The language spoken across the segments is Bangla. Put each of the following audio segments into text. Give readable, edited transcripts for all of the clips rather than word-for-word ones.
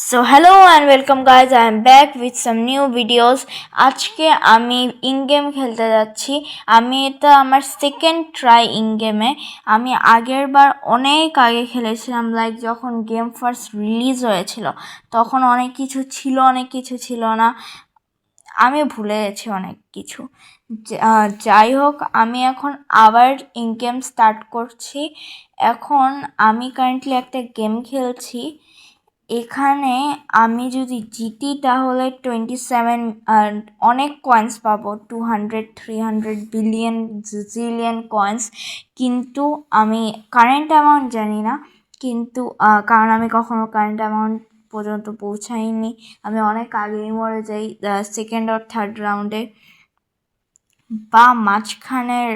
So hello and welcome guys, I am back with some new videos. আজকে আমি ইন গেম খেলতে যাচ্ছি। আমি এটা আমার সেকেন্ড ট্রাই ইন গেমে। আমি আগের বার অনেক আগে খেলেছিলাম, লাইক যখন গেম ফার্স্ট রিলিজ হয়েছিল তখন অনেক কিছু ছিল, অনেক কিছু ছিল না, আমি ভুলে গেছি অনেক কিছু। যাই হোক, আমি এখন আবার ইন গেম স্টার্ট করছি। এখন আমি কারেন্টলি একটা গেম খেলছি। এখানে আমি যদি জিতি তাহলে 27 অনেক কয়েন্স পাবো, 200, 300 বিলিয়ন, জিলিয়ন কয়েন্স। কিন্তু আমি কারেন্ট অ্যামাউন্ট জানি না, কিন্তু কারণ আমি কখনো কারেন্ট অ্যামাউন্ট পর্যন্ত পৌঁছাইনি। আমি অনেক আগেই মরে যাই সেকেন্ড আর থার্ড রাউন্ডে বা মাঝখানের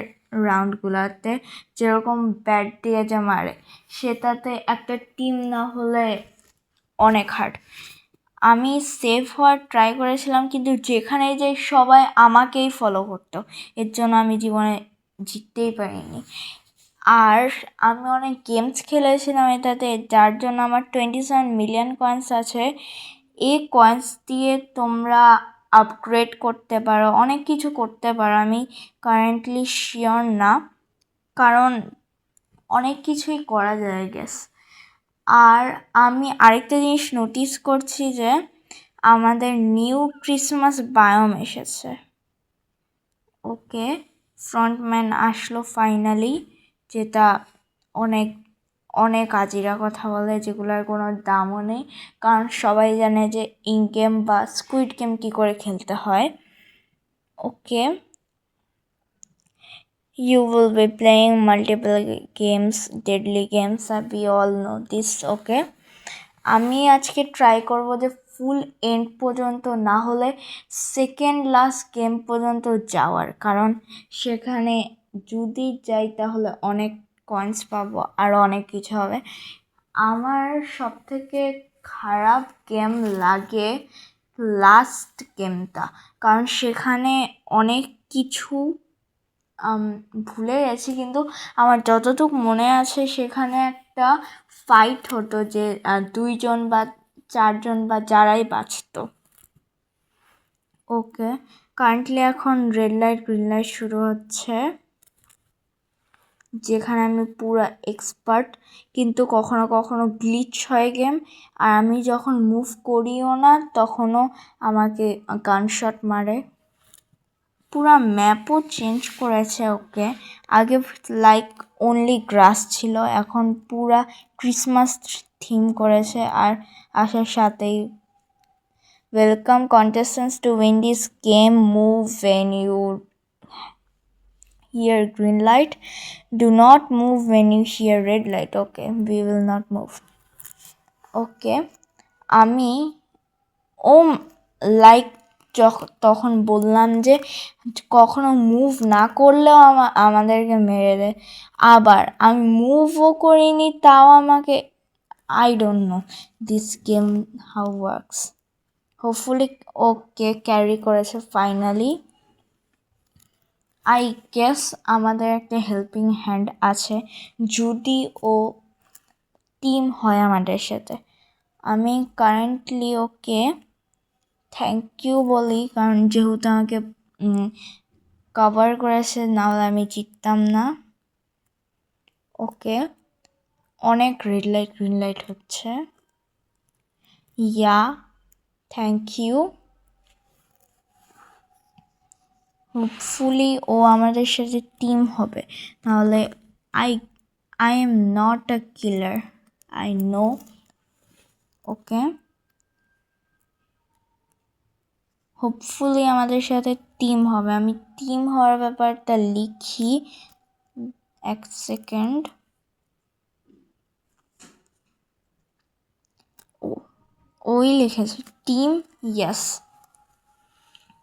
রাউন্ডগুলোতে, যেরকম ব্যাট দিয়ে যে মারে সেটাতে একটা টিম না হলে অনেক হার্ড। আমি সেভ হওয়ার ট্রাই করেছিলাম, কিন্তু যেখানে যে সবাই আমাকেই ফলো করতো, এর জন্য আমি জীবনে জিততেই পারিনি। আর আমি অনেক গেমস খেলেছিলাম এটাতে, যার জন্য আমার 27 মিলিয়ন কয়েন্স আছে। এই কয়েন্স দিয়ে তোমরা আপগ্রেড করতে পারো, অনেক কিছু করতে পারো। আমি কারেন্টলি শিওর না, কারণ অনেক কিছুই করা যায় গেস। আর আমি আরেকটা জিনিস নোটিস করছি যে আমাদের নিউ ক্রিসমাস বায়োম এসেছে। ওকে, ফ্রন্টম্যান আসলো ফাইনালি, যেটা অনেক অনেক আজিরা কথা বলে, যেগুলোর কোনো দামও নেই, কারণ সবাই জানে যে ইন গেম বা স্কুইড গেম কী করে খেলতে হয়। ওকে, you will be playing multiple games, deadly games, we all know this. Okay, আমি আজকে ট্রাই করব যে ফুল এন্ড পর্যন্ত, না হলে সেকেন্ড লাস্ট গেম পর্যন্ত যাওয়ার, কারণ সেখানে যদি যাই তাহলে অনেক কয়েন্স পাবো আর অনেক কিছু হবে। আমার সবথেকে খারাপ গেম লাগে লাস্ট গেমটা, কারণ সেখানে অনেক কিছু ভুলে গেছি, কিন্তু আমার যতটুকু মনে আছে সেখানে একটা ফাইট হতো যে 2জন বা 4জন বা যারাই বাঁচতো। ওকে, কারেন্টলি এখন রেড লাইট গ্রিন লাইট শুরু হচ্ছে, যেখানে আমি পুরো এক্সপার্ট, কিন্তু কখনো কখনো গ্লিচ হয় গেম, আর আমি যখন মুভ করিও না তখনও আমাকে গানশট মারে। পুরা ম্যাপও চেঞ্জ করেছে। ওকে, আগে লাইক অনলি গ্রাস ছিল, এখন পুরা ক্রিসমাস থিম করেছে। আর আসার সাথেই welcome contestants to win this game, move when you hear green light, do not move when you hear red light. Okay, we will not move. ওকে, আমি লাইক তখন বললাম যে কখনো মুভ না করলেও আমাদেরকে মেরে দেয়। আবার আমি মুভও করিনি, তাও আমাকে, I don't know this game how works. Hopefully okay carry করেছে ফাইনালি। আই গেস আমাদের একটা হেল্পিং হ্যান্ড আছে, যদি ও টিম হয় আমাদের সাথে। আমি কারেন্টলি ওকে থ্যাংক ইউ বলি, কারণ যেহেতু আমাকে কভার করেছে, নাহলে আমি জিততাম না। ওকে, অনেক রেড লাইট গ্রিন লাইট হচ্ছে। ইয়া, থ্যাংক ইউ। হোপফুলি ও আমাদের সাথে টিম হবে, নাহলে I am not a killer, I know. Okay, hopefully আমাদের সাথে টিম হবে। আমি টিম হওয়ার ব্যাপারটা লিখি, এক সেকেন্ড। ওই লিখেছে team, yes,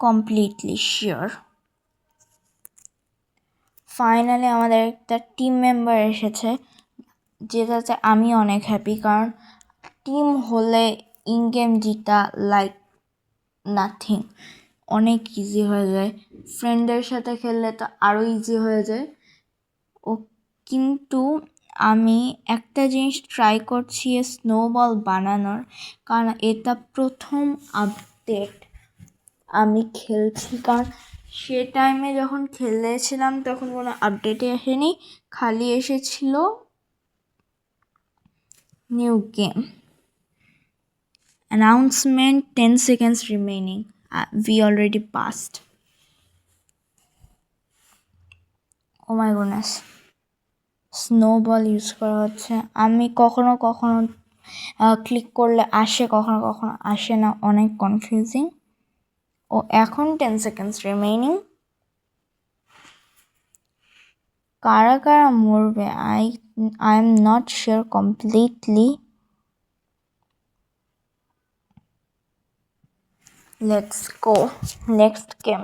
completely sure. Finally আমাদের একটা টিম মেম্বার এসেছে, যেটাতে আমি অনেক হ্যাপি, কারণ টিম হলে ইন গেম জিতা লাইক নাথিং, অনেক ইজি হয়ে যায়। ফ্রেন্ডের সাথে খেললে তো আরও ইজি হয়ে যায়। ও কিন্তু আমি একটা জিনিস ট্রাই করছি স্নোবল বানানোর, কারণ এটা প্রথম আপডেট আমি খেলছি। কারণ সে টাইমে যখন খেলেছিলাম তখন কোনো আপডেটে আসেনি, খালি এসেছিল new game announcement, 10 seconds remaining. We already passed. Oh my goodness. Snowball use করা হচ্ছে। আমি কখনো কখনো ক্লিক করলে আসে, কখনো কখনো আসে না, অনেক কনফিউজিং। ও এখন 10 seconds রিমেইনিং। কারা কারা মরবে I am not sure completely. Let's go next game.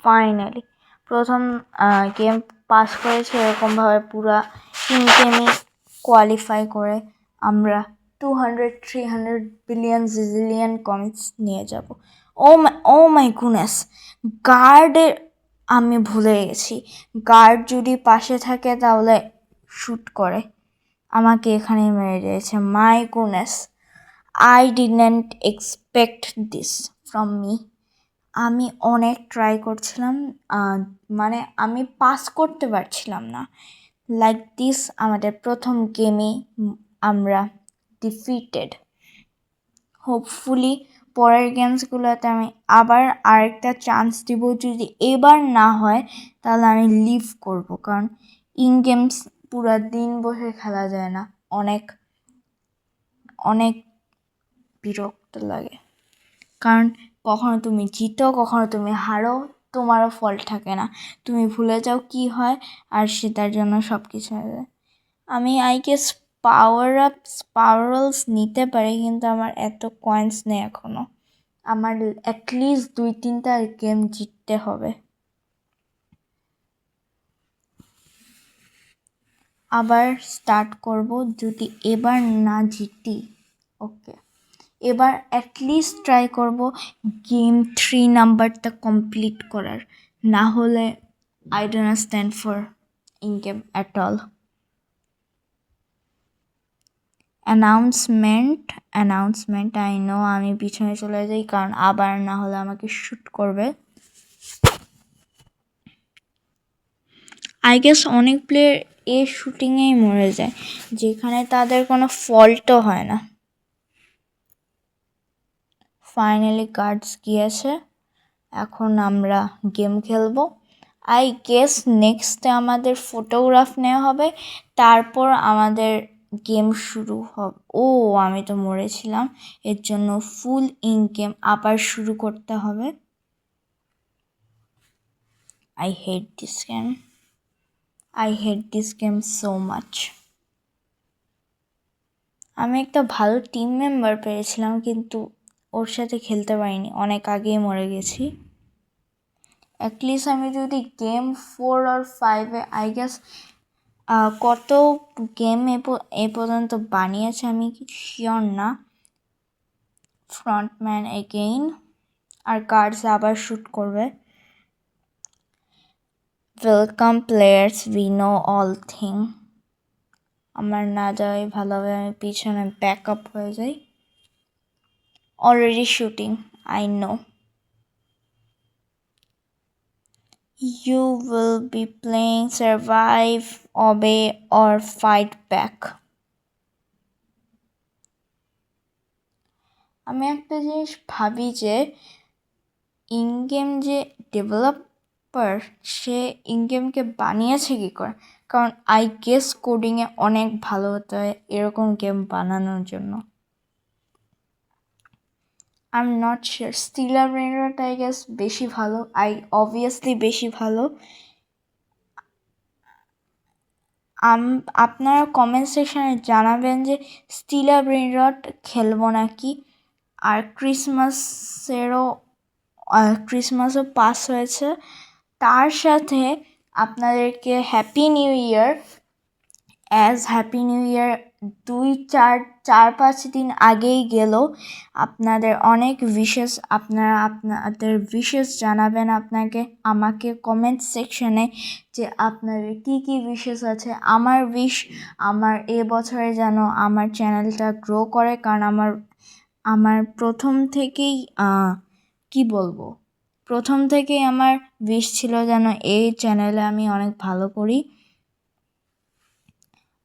Finally প্রথম গেম পাস করেছে এরকমভাবে পুরা ইনগেমই কোয়ালিফাই করে আমরা 200, 300 বিলিয়ন জিজিলিয়ন কয়েন্স নিয়ে যাব। ও মাই গুডনেস, গার্ডের আমি ভুলে গেছি। গার্ড যদি পাশে থাকে তাহলে শ্যুট করে, আমাকে এখানে মেরে দিয়েছে। মাই goodness, I didn't expect this from me. আমি অনেক ট্রাই করছিলাম, মানে আমি পাস করতে পারছিলাম না। লাইক দিস আমাদের প্রথম গেমে আমরা ডিফিটেড। হোপফুলি পরের গেমসগুলোতে আমি আবার আরেকটা চান্স দিব। যদি এবার না হয় তাহলে আমি লিভ করব, কারণ ইন গেমস পুরা দিন বসে খেলা যায় না, অনেক অনেক বিরক্ত লাগে। কারণ কখনো তুমি জিতো, কখনো তুমি হারো, তোমারও ফল্ট থাকে না, তুমি ভুলে যাও কি হয়, আর সেটার জন্য সব কিছু হয়ে যায়। আমি আই গেস পাওয়ারলস নিতে পারি, কিন্তু আমার এত কয়েন্স নেই এখনও। আমার অ্যাটলিস্ট 2-3টা গেম জিততে হবে। আবার স্টার্ট করব যদি এবার না জিতি। ওকে, এবার অ্যাটলিস্ট ট্রাই করব গেম 3 নাম্বারটা কমপ্লিট করার, না হলে I don't stand for in game at all. Announcement I know, আমি পিছনে চলে যাই, কারণ আবার না হলে আমাকে শ্যুট করবে। আই গেস অনেক প্লেয়ার শুটিংয়েই মরে যায়, যেখানে তাদের কোনো ফল্টও হয় না। ফাইনালি গার্ডস গিয়েছে, এখন আমরা গেম খেলবো। আই গেস নেক্সটে আমাদের ফটোগ্রাফ নেওয়া হবে, তারপর আমাদের গেম শুরু হবে। আমি তো মরেছিলাম, এর জন্য ফুল ইন গেম আবার শুরু করতে হবে। I hate this game so much. আমি একটা ভালো টিম মেম্বার পেয়েছিলাম, কিন্তু ওর সাথে খেলতে পারিনি, অনেক আগেই মরে গেছি। অ্যাটলিস্ট আমি যদি গেম 4 আর 5-এ আই গেস কত গেম এ পর্যন্ত বানিয়েছে আমি শিওর না। ফ্রন্টম্যান এগেইন, আর গার্ডস আবার শ্যুট করবে। Welcome players, we know all thing. আমার না যাওয়াই ভালো হবে, আমি পিছনে ব্যাক আপ হয়ে যাই। Already shooting, I know. You will be playing survive, obey or fight back. আমি একটা জিনিস ভাবি যে ইন গেম যে ডেভেলপার, সে ইন গেমকে বানিয়েছে কী করে? কারণ আই গেস কোডিংয়ে অনেক ভালো হতে হয় এরকম গেম বানানোর জন্য। I am not sure. Steal a brainrot I guess বেশি ভালো, অবভিয়াসলি বেশি ভালো। আপনারা কমেন্ট সেকশানে জানাবেন যে স্টিলার ব্রেনরট খেলবো নাকি। আর ক্রিসমাসও পাস হয়েছে, তার সাথে আপনাদেরকে হ্যাপি নিউ ইয়ার 4-5 দিন আগেই গেল। আপনাদের অনেক উইশেস, আপনারা আপনাদের উইশেস জানাবেন আমাকে কমেন্ট সেকশনে যে আপনাদের কি উইশেস আছে। আমার উইশ আমার এবছরে যেন আমার চ্যানেলটা গ্রো করে, কারণ আমার প্রথম থেকেই আমার উইশ ছিল যেন এই চ্যানেলে আমি অনেক ভালো করি।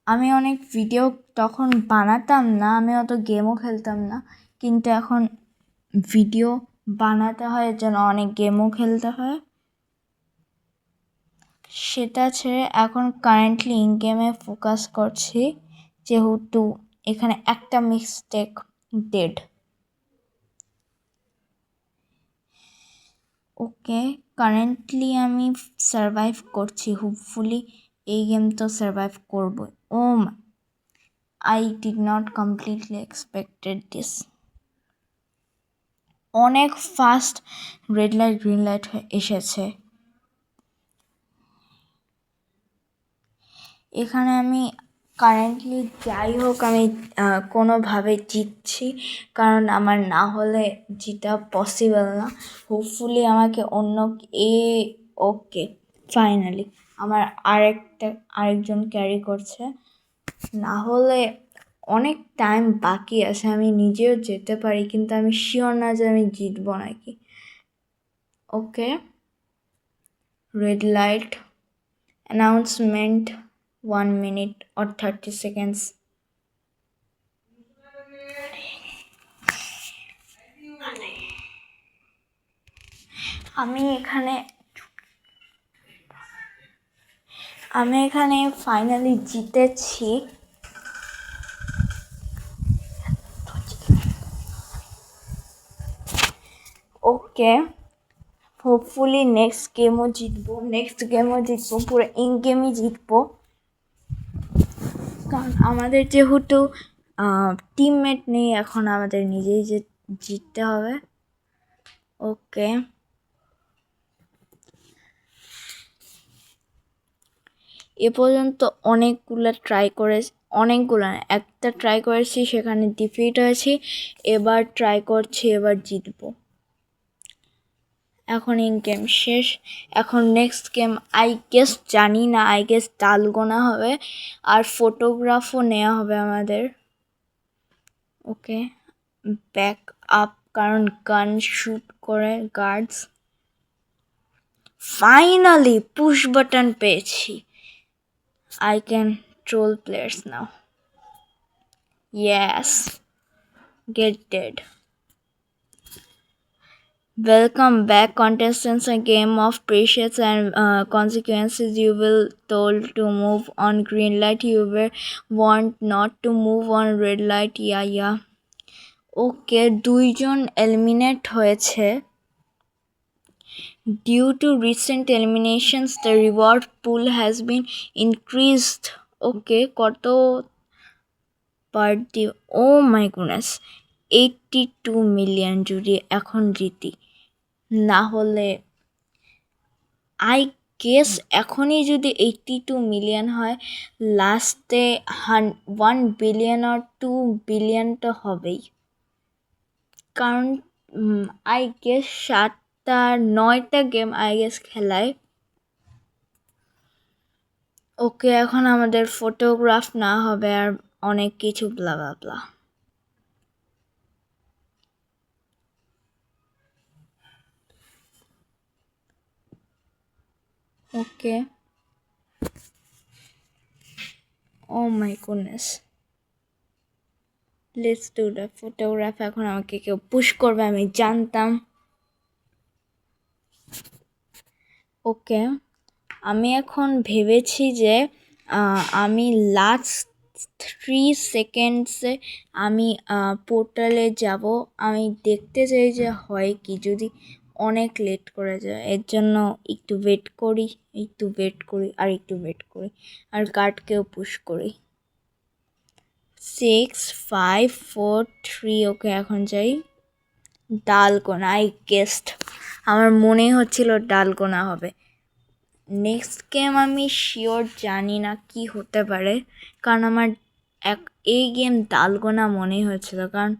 আমি অনেক ভিডিও তখন বানাতাম না, আমি অত গেমও খেলতাম না, কিন্তু এখন ভিডিও বানাতে হয়, এর জন্য অনেক গেমও খেলতে হয়। সেটা ছেড়ে এখন কারেন্টলি ইন গেমে ফোকাস করছি, যেহেতু এখানে একটা মিস্টেক ডেড। ওকে, কারেন্টলি আমি সারভাইভ করছি, হোপফুলি এই গেম তো সারভাইভ করবো। I did not completely expected this. অনেক fast red light green light এসেছে। এখানে আমি কারেন্টলি যাই হোক আমি কোনোভাবে জিতছি, কারণ আমার না হলে জিতা পসিবল না। হোপফুলি আমাকে ওকে ফাইনালি আমার আরেকজন ক্যারি করছে। না হলে অনেক টাইম বাকি আছে, আমি নিজেও যেতে পারি, কিন্তু আমি শিওর না যে আমি জিতবো নাকি। Okay, red light announcement 1 minute or 30 seconds. আমি এখানে ফাইনালি জিতেছি। ওকে, হোপফুলি নেক্সট গেমও জিতবো, পুরো ইন গেমই জিতবো, কারণ আমাদের যেহেতু টিমমেট নেই, এখন আমাদের নিজেই জিততে হবে। ওকে, এ পর্যন্ত একটা ট্রাই করেছি, সেখানে ডিফিট হয়েছি। এবার ট্রাই করছি, এবার জিতবো। এখন ইন গেম শেষ, এখন নেক্সট গেম জানি না, ডালগোনা হবে, আর ফটোগ্রাফও নেওয়া হবে আমাদের। ওকে, ব্যাক আপ, কারণ গান শুট করে গার্ডস। ফাইনালি পুশ বাটন পেয়েছি। I can troll players now. Yes. Get dead. Welcome back, contestants. A game of pressures and consequences. You will told to move on green light. You were warned not to move on red light. Yeah. Okay, 2 John eliminate হয়েছে। Due to recent eliminations, the reward pool has been increased. Okay, কত per day? Oh my goodness, 82 million যদি এখন জিতি। না হলে এখনই যদি 82 মিলিয়ন হয়, লাস্টে 1 বিলিয়ন আর 2 বিলিয়ন তো হবেই, কারণ 7-9টা গেম খেলায়। ওকে, এখন আমাদের ফটোগ্রাফ না হবে আর অনেক কিছু ব্লা ব্লা ব্লা। ওকে, oh my goodness, let's do the photograph. এখন আমাকে কেউ পুশ করবে, আমি জানতাম। ওকে, আমি এখন ভেবেছি যে আমি লাস্ট 3 সেকেন্ডসে আমি পোর্টালে যাব। আমি দেখতে চাই যে হয় কি, যদি অনেক লেট করে যায়, এর জন্য একটু ওয়েট করি আর গার্ডকেও পুশ করি। 6, 5, 4, 3। ওকে, এখন যাই। ডালগোনা, আমার মনেই হচ্ছিল ডালগোনা হবে। নেক্সট গেম আমি শিওর জানি না কি হতে পারে, কারণ আমার এই গেম ডালগোনা মনেই হচ্ছিল, কারণ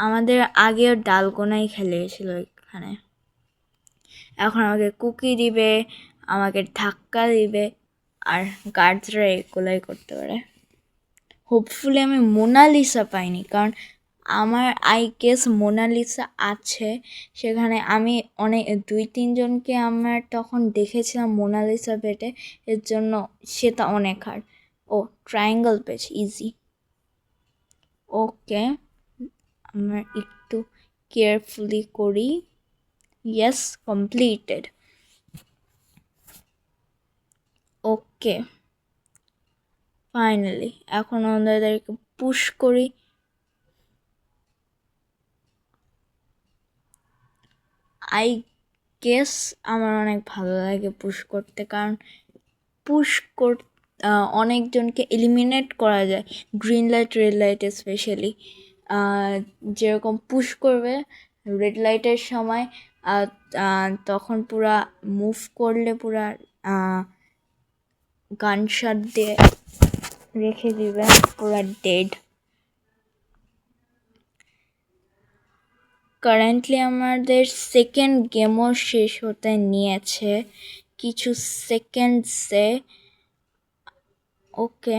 আমাদের আগেও ডালগোনাই খেলেছিল এখানে। এখন আমাকে কুকি দিবে, আমাকে ধাক্কা দিবে, আর গার্ডসরা এগুলাই করতে পারে। হোপফুলি আমি মোনালিসা পাইনি, কারণ আমার গেস মোনালিসা আছে সেখানে। আমি 2-3 জনকে আমার তখন দেখেছিলাম মোনালিসা পেটে, এর জন্য সেটা অনেক হার্ড। ও ট্রায়াঙ্গেল পেজ, ইজি। ওকে, আমরা একটু কেয়ারফুলি করি। Yes, completed. ওকে, ফাইনালি এখন আমাদেরকে পুশ করি। আই গেস আমার অনেক ভালো লাগে পুশ করতে, কারণ পুশ অনেকজনকে এলিমিনেট করা যায়। Green light, red light specially যেরকম পুশ করবে রেড লাইটের সময়, তখন পুরা মুভ করলে পুরা গানশট দিয়ে রেখে দিবে পুরা ডেড। কারেন্টলি আমাদের সেকেন্ড গেমও শেষ হতে নিয়েছে কিছু সেকেন্ডসে। ওকে,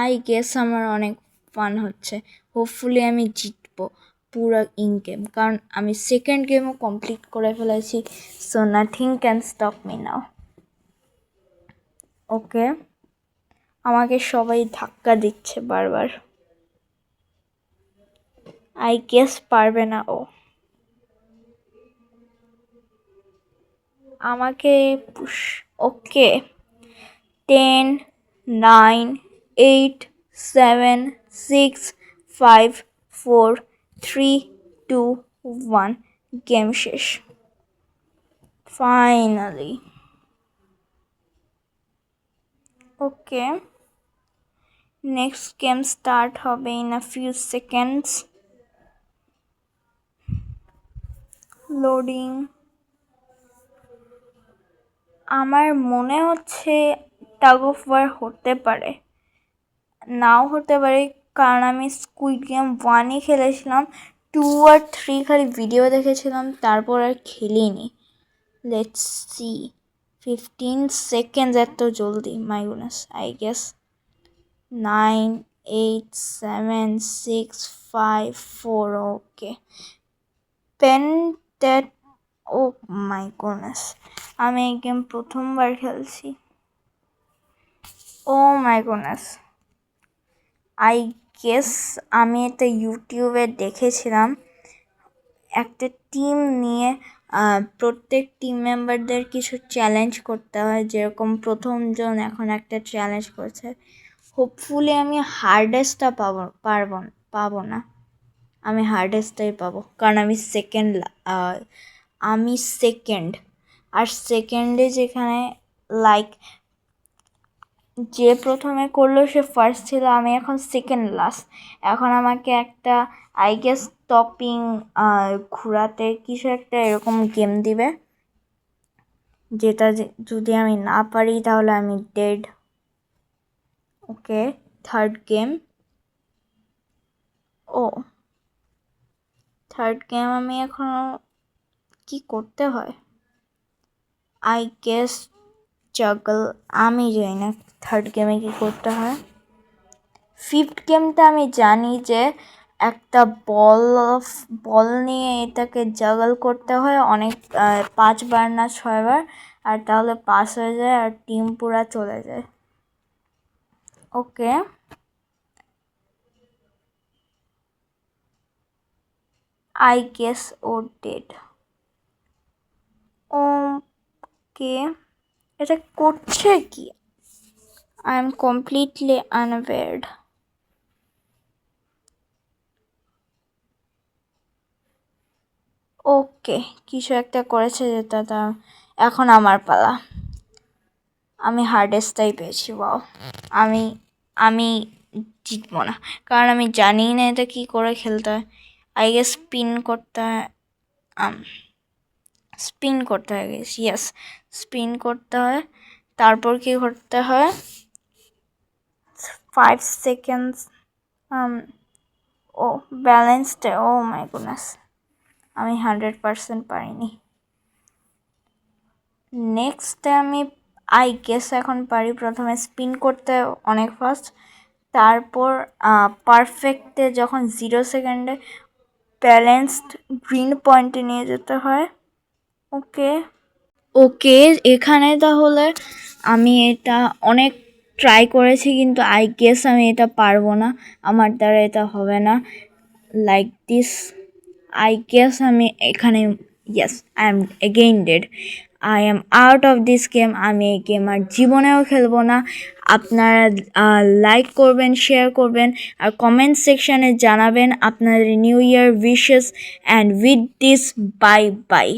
আই গেস আমার অনেক ফান হচ্ছে। হোপফুলি আমি জিতবো পুরো ইন গেম, কারণ আমি সেকেন্ড গেমও কমপ্লিট করে ফেলেছি। So nothing can stop me now. Okay, আমাকে সবাই ধাক্কা দিচ্ছে বারবার। আই গেস পারবে না ও আমাকে পুশ। ওকে, 10, 9, 8, 7, 6, 5, 4, 3, 2, 1 গেম শেষ ফাইনালি। ওকে, নেক্সট গেম স্টার্ট হবে in a few seconds. Loading. আমার মনে হচ্ছে টাগ অফ ওয়ার হতে পারে, নাও হতে পারে, কারণ আমি স্কুইড গেম 1ই খেলেছিলাম, 2 আর 3 খালি ভিডিও দেখেছিলাম, তারপর আর খেলিনি। Let's see. 15 সেকেন্ডস, এত জলদি? My goodness. I guess 9, 8, 7, 6, 5, 4। Okay, painted. Oh my goodness, আমি এই গেম প্রথমবার খেলছি। Oh my goodness, I guess আমি এটা ইউটিউবে দেখেছিলাম। একটা টিম নিয়ে প্রত্যেক টিম মেম্বারদের কিছু চ্যালেঞ্জ করতে হয়, যেরকম প্রথমজন এখন একটা চ্যালেঞ্জ করছে। হোপফুলি আমি হার্ডেস্টটা পাবো না, আমি হার্ডেস্টটাই পাবো, কারণ আমি সেকেন্ড। আর সেকেন্ডে যেখানে লাইক যে প্রথমে করলো সে ফার্স্ট ছিল, আমি এখন সেকেন্ড লাস্ট। এখন আমাকে একটা আই গেস টপিং ঘোরাতে কিছু একটা এরকম গেম দিবে, যেটা যদি আমি না পারি তাহলে আমি dead. Okay, third game. Oh third game আমি এখনো কি করতে হয়? I guess juggle. আমি জানি না থার্ড গেমে কি করতে হয়। ফিফথ গেমটা আমি জানি যে একটা বল নিয়ে এটাকে জাগল করতে হয় অনেক 5বার না 6বার, আর তাহলে পাস হয়ে যায় আর টিম পুরা চলে যায়। ওকে, আই গেস ও ডেড। ওকে, এটা করছে কি? I am completely unawared. Okay, কিছু একটা করেছে যেটা এখন আমার পালা। আমি হার্ডেস্টটাই পেয়েছি। বাও, আমি জিতবো না, কারণ আমি জানি না এটা কি করে খেলতে হয়। আই গেস স্পিন করতে হয়। স্পিন করতে হয় গেস, ইয়েস, স্পিন করতে হয়। তারপর কি করতে হয়? 5 seconds. Oh balanced, oh my goodness, আমি 100% পারিনি। নেক্সটে আমি আই গেস এখন পারি। প্রথমে স্পিন করতে অনেক ফাস্ট, তারপর পারফেক্টে যখন 0 সেকেন্ডে ব্যালেন্সড গ্রিন পয়েন্টে নিয়ে যেতে হয়। ওকে ওকে, এখানে তাহলে আমি এটা অনেক ট্রাই করেছি, কিন্তু আই গেস আমি এটা পারবো না, আমার দ্বারা এটা হবে না। লাইক দিস, আই গেস আমি এখানে, yes, I am again dead, I am out of this game. আমি এই গেম আর জীবনেও খেলবো না। আপনারা লাইক করবেন, শেয়ার করবেন, আর কমেন্ট সেকশানে জানাবেন আপনাদের new year wishes, and with this bye bye.